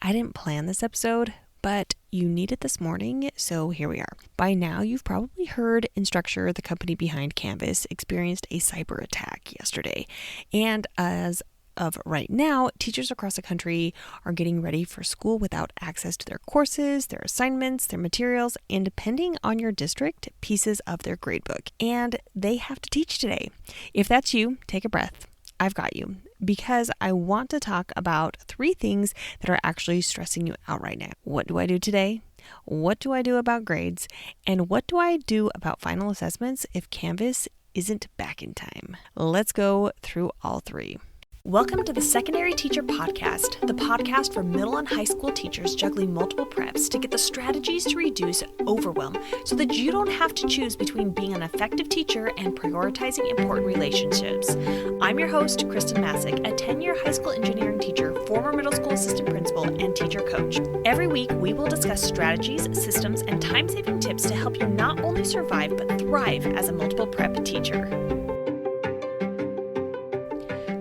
I didn't plan this episode, but you need it this morning, so here we are. By now, you've probably heard Instructure, the company behind Canvas, experienced a cyber attack yesterday. And as of right now, teachers across the country are getting ready for school without access to their courses, their assignments, their materials, and depending on your district, pieces of their gradebook. And they have to teach today. If that's you, take a breath. I've got you, because I want to talk about 3 things that are actually stressing you out right now. What do I do today? What do I do about grades? And what do I do about final assessments if Canvas isn't back in time? Let's go through all 3. Welcome to the Secondary Teacher Podcast, the podcast for middle and high school teachers juggling multiple preps to get the strategies to reduce overwhelm so that you don't have to choose between being an effective teacher and prioritizing important relationships. I'm your host, Khristen Massic, a 10-year high school engineering teacher, former middle school assistant principal, and teacher coach. Every week, we will discuss strategies, systems, and time-saving tips to help you not only survive but thrive as a multiple prep teacher.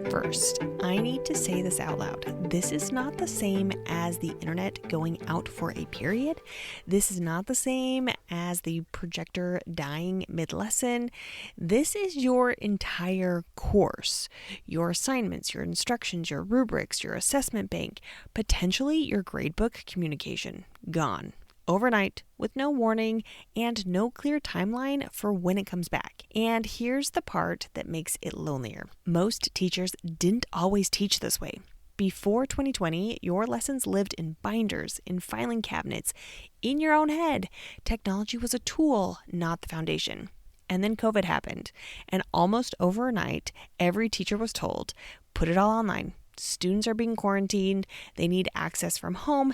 First, I need to say this out loud. This is not the same as the internet going out for a period. This is not the same as the projector dying mid-lesson. This is your entire course, your assignments, your instructions, your rubrics, your assessment bank, potentially your gradebook communication, gone. Overnight, with no warning and no clear timeline for when it comes back. And here's the part that makes it lonelier. Most teachers didn't always teach this way. Before 2020, your lessons lived in binders, in filing cabinets, in your own head. Technology was a tool, not the foundation. And then COVID happened, and almost overnight, every teacher was told, put it all online. Students are being quarantined, they need access from home,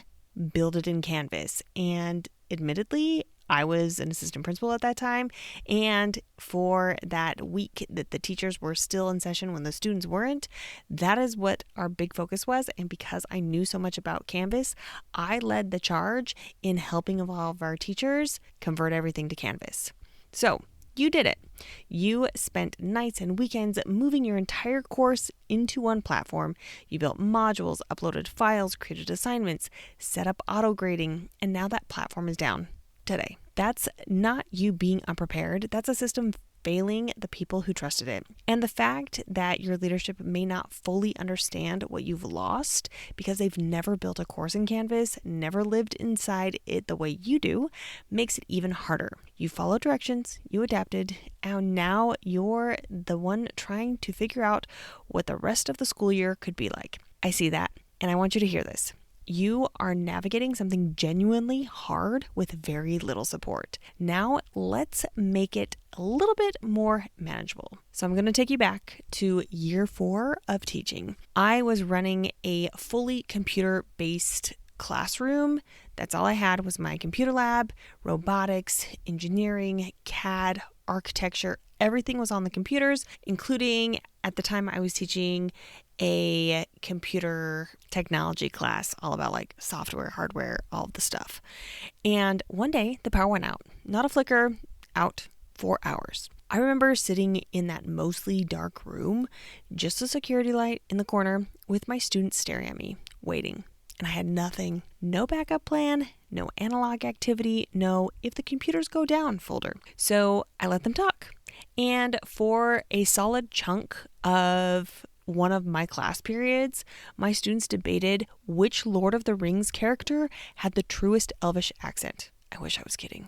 build it in Canvas. And admittedly, I was an assistant principal at that time. And for that week that the teachers were still in session when the students weren't, that is what our big focus was. And because I knew so much about Canvas, I led the charge in helping all of our teachers convert everything to Canvas. So you did it. You spent nights and weekends moving your entire course into one platform. You built modules, uploaded files, created assignments, set up auto grading, and now that platform is down today. That's not you being unprepared. That's a system failing the people who trusted it. And the fact that your leadership may not fully understand what you've lost because they've never built a course in Canvas, never lived inside it the way you do, makes it even harder. You followed directions, you adapted, and now you're the one trying to figure out what the rest of the school year could be like. I see that, and I want you to hear this. You are navigating something genuinely hard with very little support. Now let's make it a little bit more manageable. So I'm going to take you back to year 4 of teaching. I was running a fully computer-based classroom. That's all I had was my computer lab, robotics, engineering, CAD, architecture. Everything was on the computers, including at the time I was teaching a computer technology class all about like software, hardware, all of the stuff. And one day the power went out, not a flicker, out for hours. I remember sitting in that mostly dark room, just a security light in the corner with my students staring at me, waiting. And I had nothing, no backup plan, no analog activity, no if the computers go down folder. So I let them talk. And for a solid chunk of one of my class periods, my students debated which Lord of the Rings character had the truest Elvish accent. I wish I was kidding.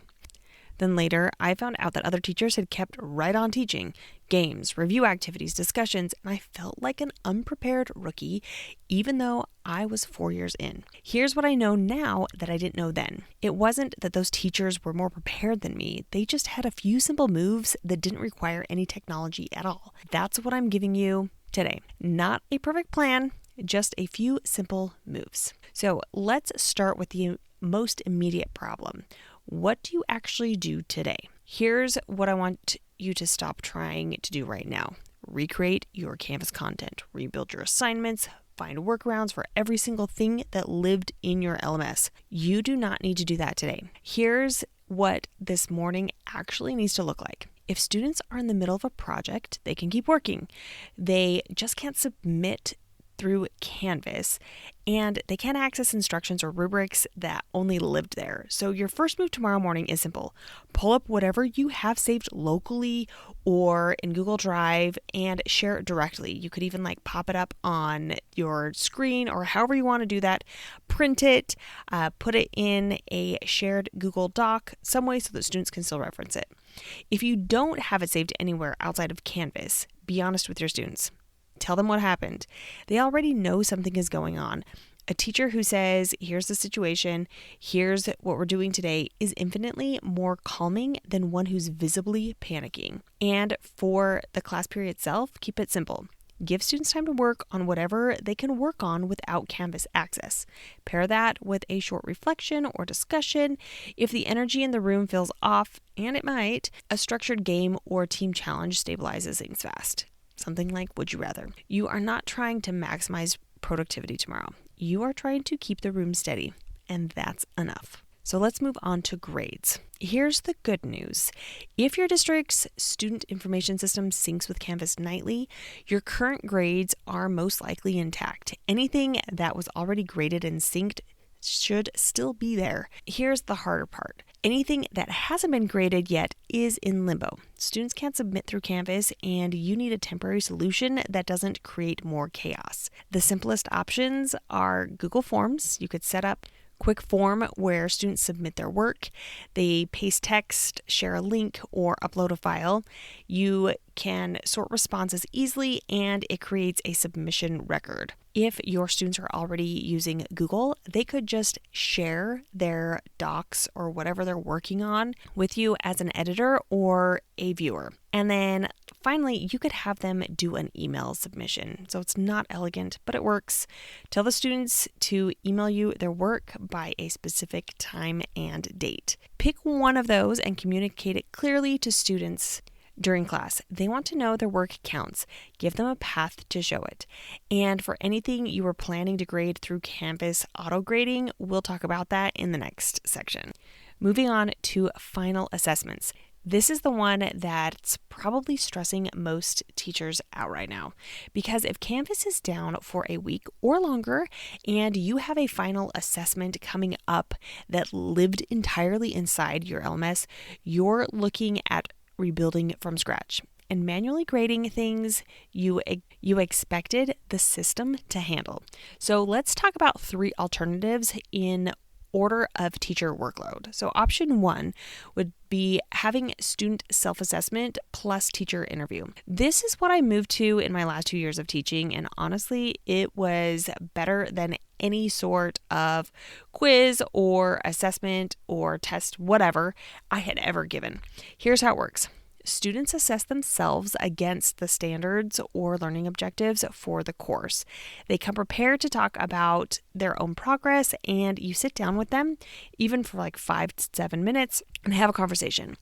Then later, I found out that other teachers had kept right on teaching games, review activities, discussions, and I felt like an unprepared rookie, even though I was 4 years in. Here's what I know now that I didn't know then. It wasn't that those teachers were more prepared than me. They just had a few simple moves that didn't require any technology at all. That's what I'm giving you today. Not a perfect plan, just a few simple moves. So let's start with the most immediate problem. What do you actually do today? Here's what I want you to stop trying to do right now. Recreate your Canvas content, rebuild your assignments, find workarounds for every single thing that lived in your LMS. You do not need to do that today. Here's what this morning actually needs to look like. If students are in the middle of a project, they can keep working. They just can't submit through Canvas, and they can't access instructions or rubrics that only lived there. So your first move tomorrow morning is simple. Pull up whatever you have saved locally or in Google Drive and share it directly. You could even pop it up on your screen or however you want to do that. Print it, put it in a shared Google Doc some way so that students can still reference it. If you don't have it saved anywhere outside of Canvas, be honest with your students. Tell them what happened. They already know something is going on. A teacher who says, here's the situation, here's what we're doing today, is infinitely more calming than one who's visibly panicking. And for the class period itself, keep it simple. Give students time to work on whatever they can work on without Canvas access. Pair that with a short reflection or discussion. If the energy in the room feels off, and it might, a structured game or team challenge stabilizes things fast. Something like Would You Rather. You are not trying to maximize productivity tomorrow. You are trying to keep the room steady, and that's enough. So let's move on to grades. Here's the good news. If your district's student information system syncs with Canvas nightly, your current grades are most likely intact. Anything that was already graded and synced should still be there. Here's the harder part. Anything that hasn't been graded yet is in limbo. Students can't submit through Canvas, and you need a temporary solution that doesn't create more chaos. The simplest options are Google Forms. You could set up quick form where students submit their work. They paste text, share a link, or upload a file. You can sort responses easily, and it creates a submission record. If your students are already using Google, they could just share their docs or whatever they're working on with you as an editor or a viewer. And then finally, you could have them do an email submission. So it's not elegant, but it works. Tell the students to email you their work by a specific time and date. Pick one of those and communicate it clearly to students during class. They want to know their work counts. Give them a path to show it. And for anything you were planning to grade through Canvas auto grading, we'll talk about that in the next section. Moving on to final assessments. This is the one that's probably stressing most teachers out right now, because if Canvas is down for a week or longer and you have a final assessment coming up that lived entirely inside your LMS, you're looking at rebuilding from scratch and manually grading things you expected the system to handle. So let's talk about 3 alternatives in order of teacher workload. So option 1 would be having student self-assessment plus teacher interview. This is what I moved to in my last 2 years of teaching, and honestly, it was better than any sort of quiz or assessment or test, whatever I had ever given. Here's how it works. Students assess themselves against the standards or learning objectives for the course. They come prepared to talk about their own progress, and you sit down with them, even for 5 to 7 minutes, and have a conversation.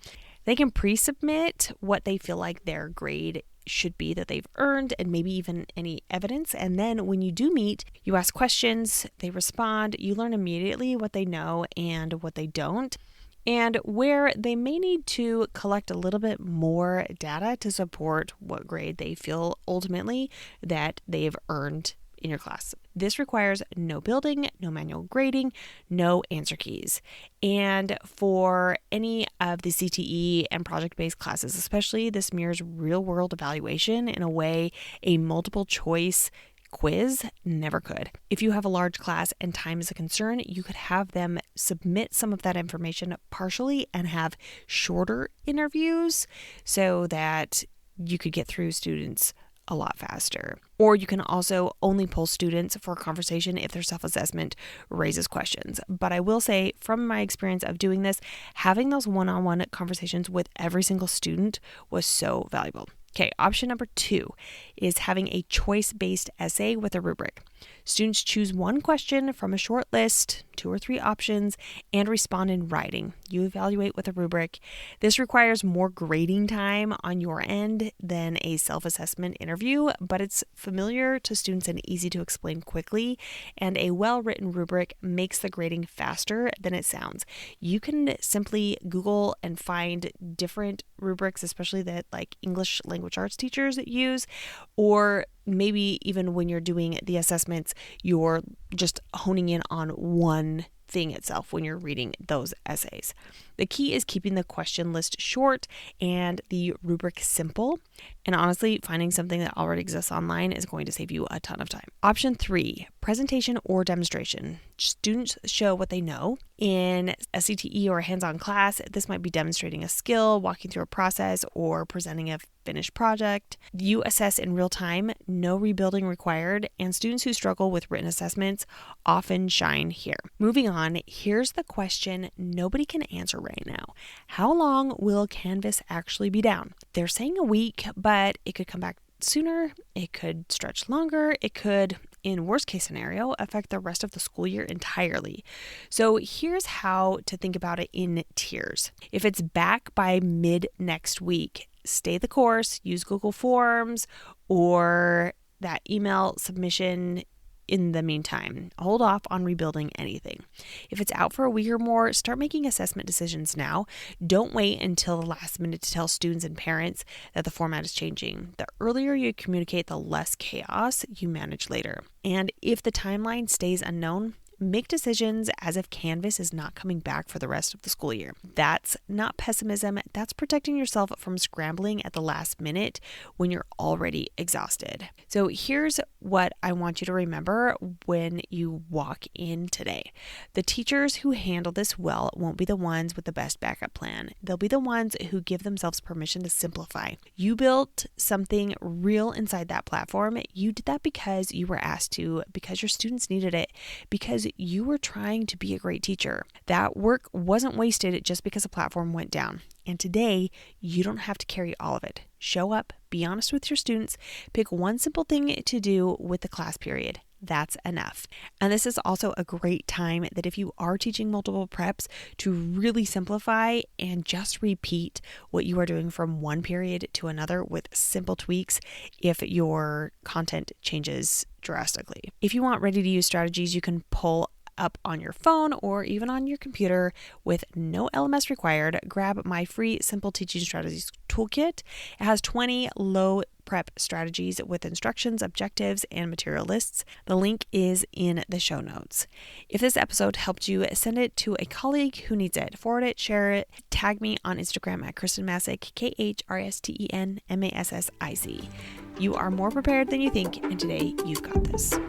They can pre-submit what they feel like their grade should be that they've earned, and maybe even any evidence. And then when you do meet, you ask questions, they respond, you learn immediately what they know and what they don't, and where they may need to collect a little bit more data to support what grade they feel ultimately that they've earned in your class. This requires no building, no manual grading, no answer keys. And for any of the CTE and project-based classes especially, this mirrors real-world evaluation in a way a multiple choice quiz never could. If you have a large class and time is a concern, you could have them submit some of that information partially and have shorter interviews so that you could get through students a lot faster. Or you can also only pull students for a conversation if their self-assessment raises questions. But I will say, from my experience of doing this, having those one-on-one conversations with every single student was so valuable. Okay, option number 2 is having a choice-based essay with a rubric. Students choose one question from a short list, 2 or 3 options, and respond in writing. You evaluate with a rubric. This requires more grading time on your end than a self-assessment interview, but it's familiar to students and easy to explain quickly, and a well-written rubric makes the grading faster than it sounds. You can simply Google and find different rubrics, especially that English language arts teachers use, or maybe even when you're doing the assessments, you're just honing in on one thing itself when you're reading those essays. The key is keeping the question list short and the rubric simple. And honestly, finding something that already exists online is going to save you a ton of time. Option 3, presentation or demonstration. Students show what they know. In a CTE or a hands-on class, this might be demonstrating a skill, walking through a process, or presenting a finished project. You assess in real time, no rebuilding required, and students who struggle with written assessments often shine here. Moving on, here's the question nobody can answer right now. How long will Canvas actually be down? They're saying a week, but it could come back sooner, it could stretch longer, it could, in worst case scenario, affect the rest of the school year entirely. So here's how to think about it in tiers. If it's back by mid next week, stay the course, use Google Forms or that email submission. In the meantime, hold off on rebuilding anything. If it's out for a week or more, start making assessment decisions now. Don't wait until the last minute to tell students and parents that the format is changing. The earlier you communicate, the less chaos you manage later. And if the timeline stays unknown, make decisions as if Canvas is not coming back for the rest of the school year. That's not pessimism. That's protecting yourself from scrambling at the last minute when you're already exhausted. So here's what I want you to remember when you walk in today. The teachers who handle this well won't be the ones with the best backup plan. They'll be the ones who give themselves permission to simplify. You built something real inside that platform. You did that because you were asked to, because your students needed it, because you were trying to be a great teacher. That work wasn't wasted just because a platform went down. And today, you don't have to carry all of it. Show up, be honest with your students, pick one simple thing to do with the class period. That's enough. And this is also a great time that if you are teaching multiple preps to really simplify and just repeat what you are doing from one period to another with simple tweaks if your content changes drastically. If you want ready to use strategies you can pull up on your phone or even on your computer with no LMS required, grab my free Simple Teaching Strategies Toolkit. It has 20 low prep strategies with instructions, objectives, and material lists. The link is in the show notes. If this episode helped you, send it to a colleague who needs it. Forward it, share it, tag me on Instagram at Khristen Massic, KHRSTEN MASSIC. You are more prepared than you think, and today you've got this.